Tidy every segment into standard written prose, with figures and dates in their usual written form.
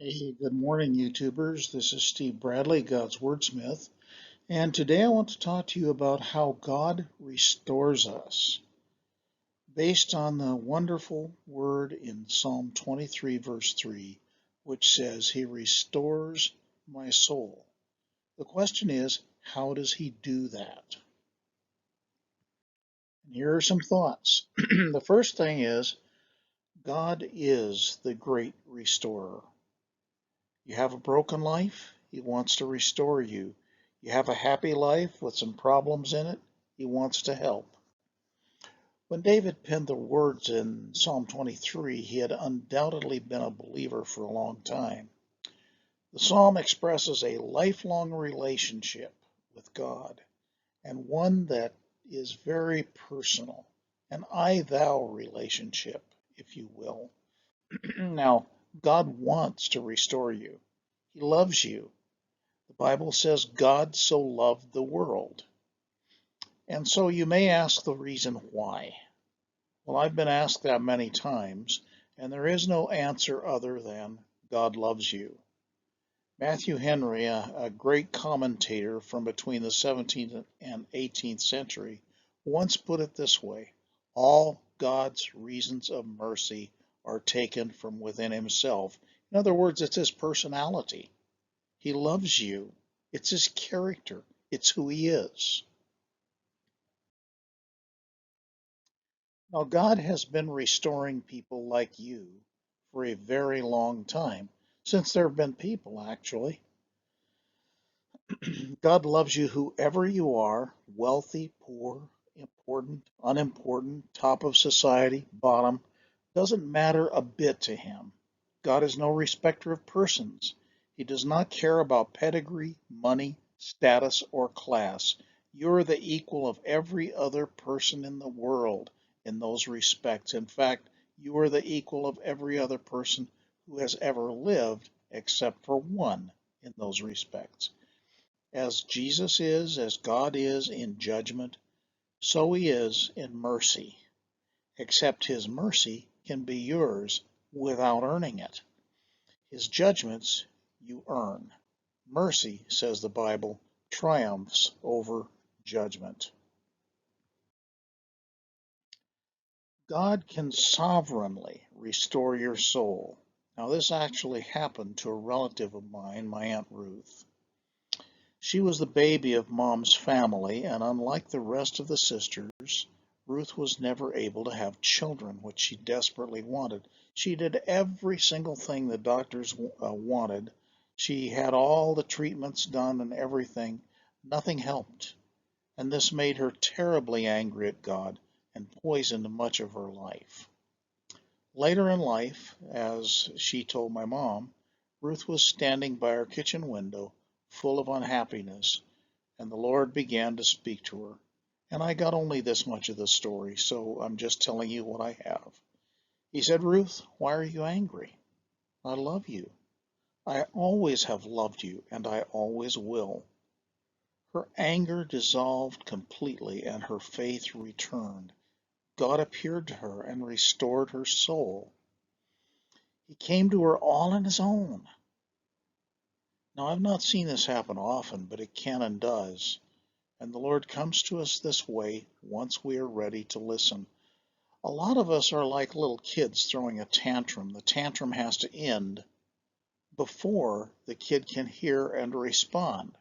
Hey, good morning, YouTubers. This is Steve Bradley, God's Wordsmith, and today I want to talk to you about how God restores us, based on the wonderful word in Psalm 23, verse 3, which says, He restores my soul. The question is, how does He do that? And here are some thoughts. The first thing is, God is the great restorer. You have a broken life, He wants to restore you. You have a happy life with some problems in it, He wants to help. When David penned the words in Psalm 23, he had undoubtedly been a believer for a long time. The psalm expresses a lifelong relationship with God, and one that is very personal, an I-thou relationship, if you will. Now, God wants to restore you. He loves you. The Bible says God so loved the world. And so you may ask the reason why. Well, I've been asked that many times, and there is no answer other than God loves you. Matthew Henry, a great commentator from between the 17th and 18th century, once put it this way: all God's reasons of mercy are taken from within Himself. In other words, it's His personality. He loves you. It's His character. It's who He is. Now, God has been restoring people like you for a very long time, since there have been people, actually. God loves you whoever you are, wealthy, poor, important, unimportant, top of society, bottom. Doesn't matter a bit to Him. God is no respecter of persons. He does not care about pedigree, money, status, or class. You're the equal of every other person in the world in those respects. In fact, you are the equal of every other person who has ever lived, except for one in those respects. As Jesus is, as God is in judgment, so He is in mercy, except His mercy can be yours without earning it. His judgments you earn. Mercy, says the Bible, triumphs over judgment. God can sovereignly restore your soul. Now, this actually happened to a relative of mine, my Aunt Ruth. She was the baby of Mom's family, and unlike the rest of the sisters, Ruth was never able to have children, which she desperately wanted. She did every single thing the doctors wanted. She had all the treatments done and everything. Nothing helped, and this made her terribly angry at God and poisoned much of her life. Later in life, as she told my mom, Ruth was standing by her kitchen window, full of unhappiness, and the Lord began to speak to her. And I got only this much of the story, so I'm just telling you what I have. He said, Ruth, why are you angry? I love you. I always have loved you, and I always will. Her anger dissolved completely, and her faith returned. God appeared to her and restored her soul. He came to her all on His own. Now, I've not seen this happen often, but it can and does. And the Lord comes to us this way once we are ready to listen. A lot of us are like little kids throwing a tantrum. The tantrum has to end before the kid can hear and respond.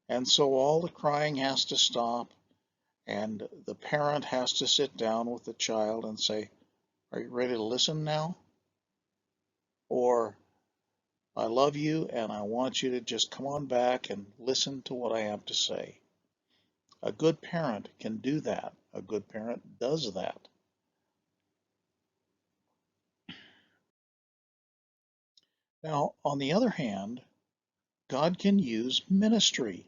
And so all the crying has to stop, and the parent has to sit down with the child and say, are you ready to listen now? Or, I love you and I want you to just come on back and listen to what I have to say. A good parent can do that. A good parent does that. Now, on the other hand, God can use ministry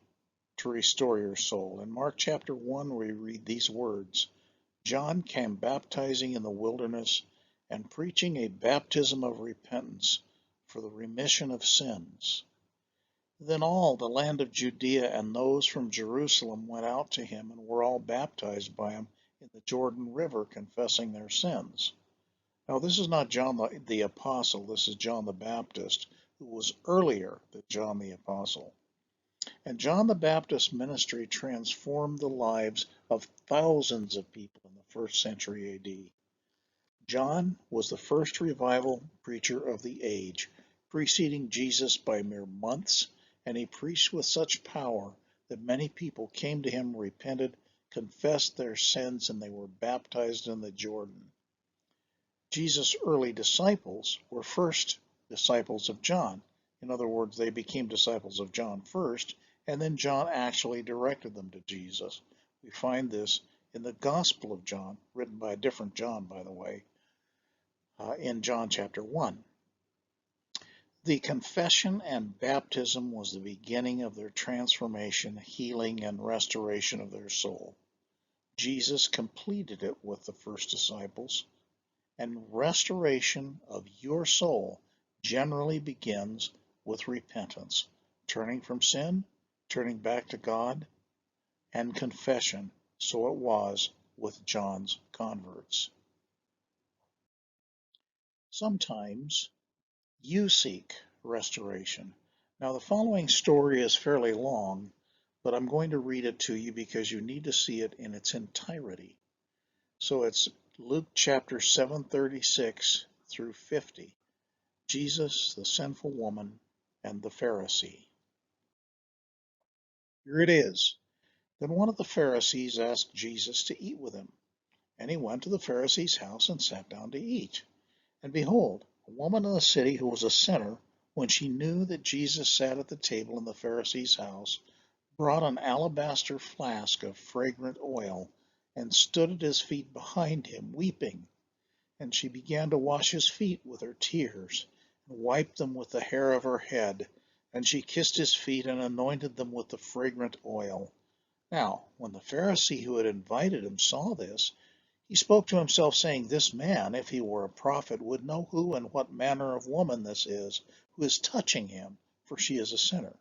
to restore your soul. In Mark chapter 1, we read these words: John came baptizing in the wilderness and preaching a baptism of repentance for the remission of sins. Then all the land of Judea and those from Jerusalem went out to him and were all baptized by him in the Jordan River, confessing their sins. Now, this is not John the Apostle, this is John the Baptist, who was earlier than John the Apostle. And John the Baptist's ministry transformed the lives of thousands of people in the first century AD. John was the first revival preacher of the age, preceding Jesus by mere months, and he preached with such power that many people came to him, repented, confessed their sins, and they were baptized in the Jordan. Jesus' early disciples were first disciples of John. In other words, they became disciples of John first, and then John actually directed them to Jesus. We find this in the Gospel of John, written by a different John, by the way, in John chapter 1. The confession and baptism was the beginning of their transformation, healing, and restoration of their soul. Jesus completed it with the first disciples. And restoration of your soul generally begins with repentance, turning from sin, turning back to God, and confession. So it was with John's converts. Sometimes you seek restoration. Now, the following story is fairly long, but I'm going to read it to you because you need to see it in its entirety. So it's Luke chapter 7:36 through 50. Jesus, the sinful woman, and the Pharisee. Here it is. Then one of the Pharisees asked Jesus to eat with him. And he went to the Pharisee's house and sat down to eat. And behold, a woman in the city who was a sinner, when she knew that Jesus sat at the table in the Pharisee's house, brought an alabaster flask of fragrant oil, and stood at his feet behind him, weeping. And she began to wash his feet with her tears, and wiped them with the hair of her head. And she kissed his feet and anointed them with the fragrant oil. Now, when the Pharisee who had invited him saw this, he spoke to himself, saying, This man, if he were a prophet, would know who and what manner of woman this is, who is touching him, for she is a sinner.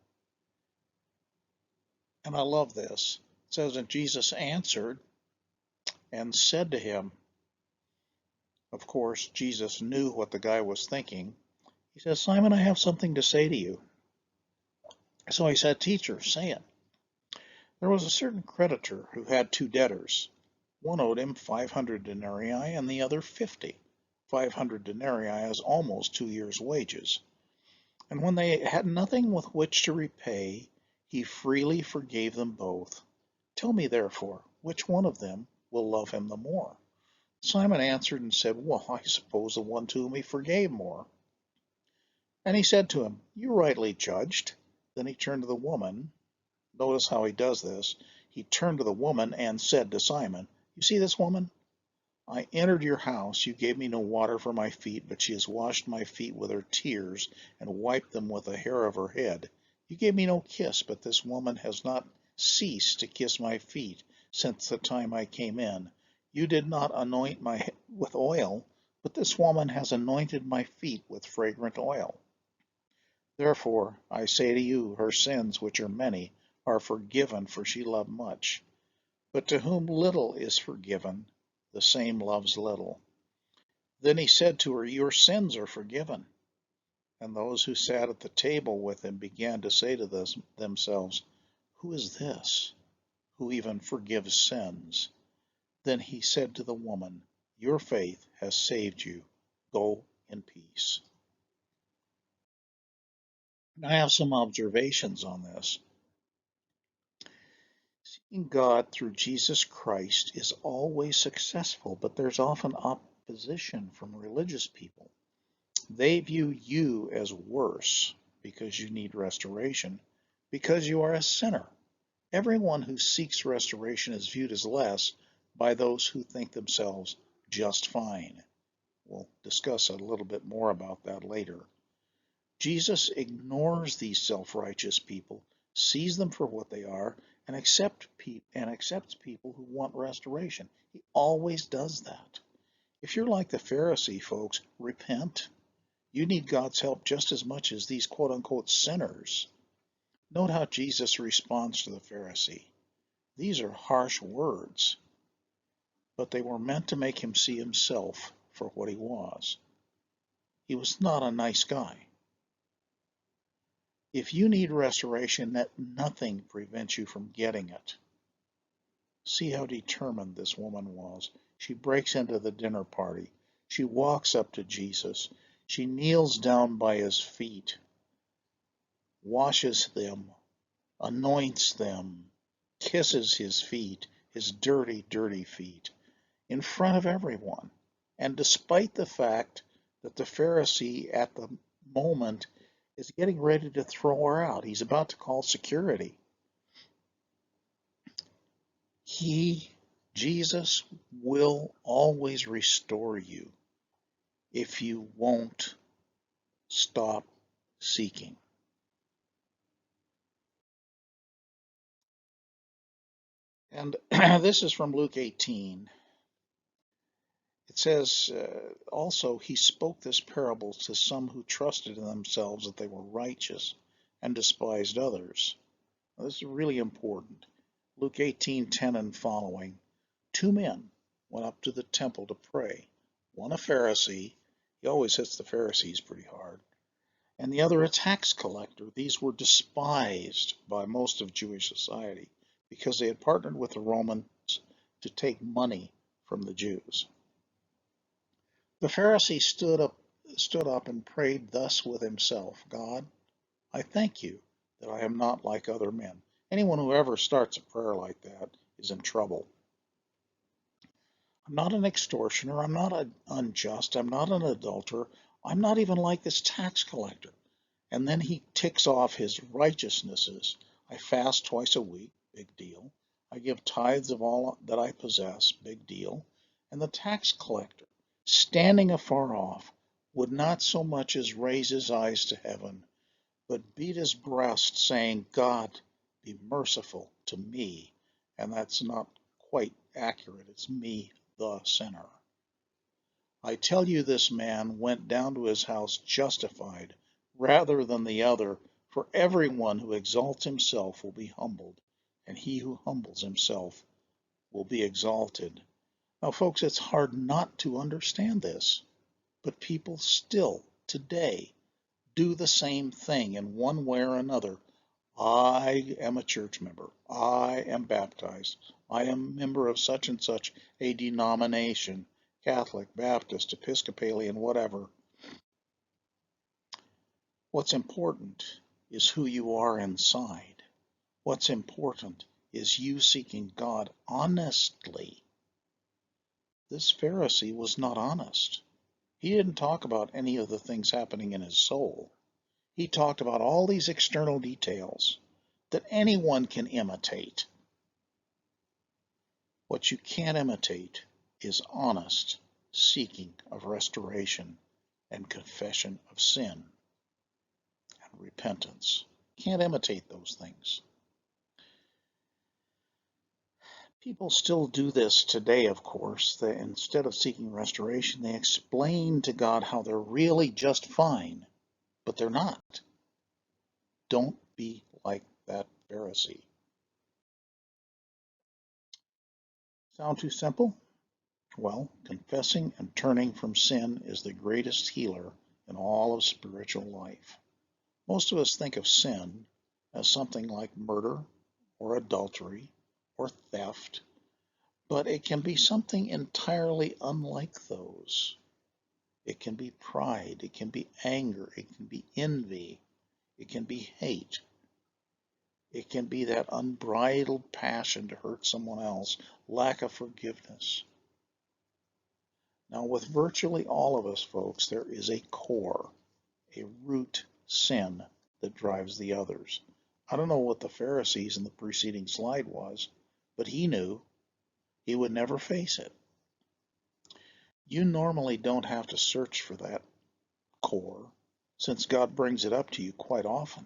And I love this. It says, And Jesus answered and said to him, of course, Jesus knew what the guy was thinking. He says, Simon, I have something to say to you. So he said, Teacher, say it. There was a certain creditor who had two debtors. One owed him 500 denarii and the other 50. 500 denarii is almost 2 years' wages. And when they had nothing with which to repay, he freely forgave them both. Tell me, therefore, which one of them will love him the more? Simon answered and said, Well, I suppose the one to whom he forgave more. And he said to him, You rightly judged. Then he turned to the woman. Notice how he does this. He turned to the woman and said to Simon, You see this woman? I entered your house. You gave me no water for my feet, but she has washed my feet with her tears and wiped them with the hair of her head. You gave me no kiss, but this woman has not ceased to kiss my feet since the time I came in. You did not anoint my head with oil, but this woman has anointed my feet with fragrant oil. Therefore, I say to you, her sins, which are many, are forgiven, for she loved much. But to whom little is forgiven, the same loves little. Then he said to her, Your sins are forgiven. And those who sat at the table with him began to say to themselves, Who is this, who even forgives sins? Then he said to the woman, Your faith has saved you. Go in peace. I have some observations on this. Seeing God through Jesus Christ is always successful, but there's often opposition from religious people. They view you as worse because you need restoration, because you are a sinner. Everyone who seeks restoration is viewed as less by those who think themselves just fine. We'll discuss a little bit more about that later. Jesus ignores these self-righteous people, sees them for what they are, and accepts people who want restoration. He always does that. If you're like the Pharisee, folks, repent. You need God's help just as much as these quote-unquote sinners. Note how Jesus responds to the Pharisee. These are harsh words, but they were meant to make him see himself for what he was. He was not a nice guy. If you need restoration, that nothing prevents you from getting it. See how determined this woman was. She breaks into the dinner party. She walks up to Jesus. She kneels down by his feet, washes them, anoints them, kisses his feet, his dirty, dirty feet, in front of everyone. And despite the fact that the Pharisee at the moment is getting ready to throw her out, he's about to call security. Jesus, will always restore you if you won't stop seeking. And this is from Luke 18. It says, also, he spoke this parable to some who trusted in themselves that they were righteous and despised others. Now, this is really important. Luke 18:10 and following. Two men went up to the temple to pray. One a Pharisee. He always hits the Pharisees pretty hard. And the other a tax collector. These were despised by most of Jewish society because they had partnered with the Romans to take money from the Jews. The Pharisee stood up and prayed thus with himself, God, I thank you that I am not like other men. Anyone who ever starts a prayer like that is in trouble. I'm not an extortioner. I'm not unjust. I'm not an adulterer. I'm not even like this tax collector. And then he ticks off his righteousnesses. I fast twice a week, big deal. I give tithes of all that I possess, big deal. And the tax collector, standing afar off, would not so much as raise his eyes to heaven, but beat his breast, saying, God, be merciful to me. And that's not quite accurate. It's me, the sinner. I tell you, this man went down to his house justified rather than the other, for everyone who exalts himself will be humbled, and he who humbles himself will be exalted. Now, folks, it's hard not to understand this, but people still today do the same thing in one way or another. I am a church member. I am baptized. I am a member of such and such a denomination, Catholic, Baptist, Episcopalian, whatever. What's important is who you are inside. What's important is you seeking God honestly. This Pharisee was not honest. He didn't talk about any of the things happening in his soul. He talked about all these external details that anyone can imitate. What you can't imitate is honest seeking of restoration and confession of sin and repentance. Can't imitate those things. People still do this today, of course. Instead of seeking restoration, they explain to God how they're really just fine, but they're not. Don't be like that Pharisee. Sound too simple? Well, confessing and turning from sin is the greatest healer in all of spiritual life. Most of us think of sin as something like murder or adultery or theft, but it can be something entirely unlike those. It can be pride, it can be anger, it can be envy, it can be hate. It can be that unbridled passion to hurt someone else, lack of forgiveness. Now, with virtually all of us, folks, there is a core, a root sin that drives the others. I don't know what the Pharisees in the preceding slide was, but he knew he would never face it. You normally don't have to search for that core, since God brings it up to you quite often.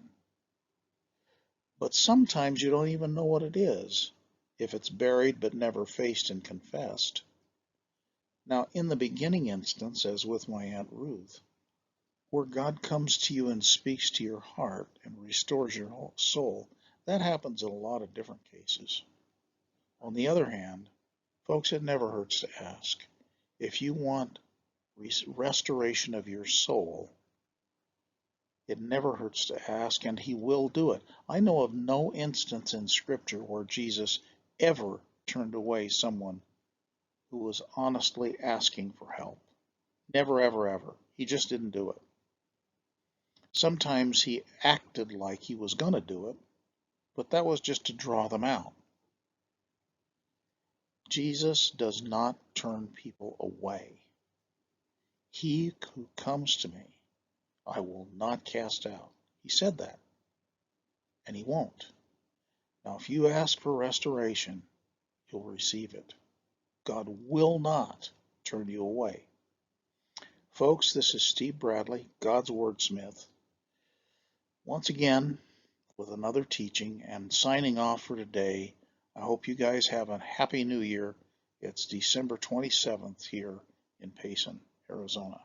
But sometimes you don't even know what it is, if it's buried but never faced and confessed. Now, in the beginning instance, as with my Aunt Ruth, where God comes to you and speaks to your heart and restores your soul, that happens in a lot of different cases. On the other hand, folks, it never hurts to ask. If you want restoration of your soul, it never hurts to ask, and he will do it. I know of no instance in Scripture where Jesus ever turned away someone who was honestly asking for help. Never, ever, ever. He just didn't do it. Sometimes he acted like he was going to do it, but that was just to draw them out. Jesus does not turn people away. He who comes to me, I will not cast out. He said that, and he won't. Now, if you ask for restoration, you'll receive it. God will not turn you away. Folks, this is Steve Bradley, God's Wordsmith, once again with another teaching and signing off for today. I hope you guys have a happy new year. It's December 27th here in Payson, Arizona.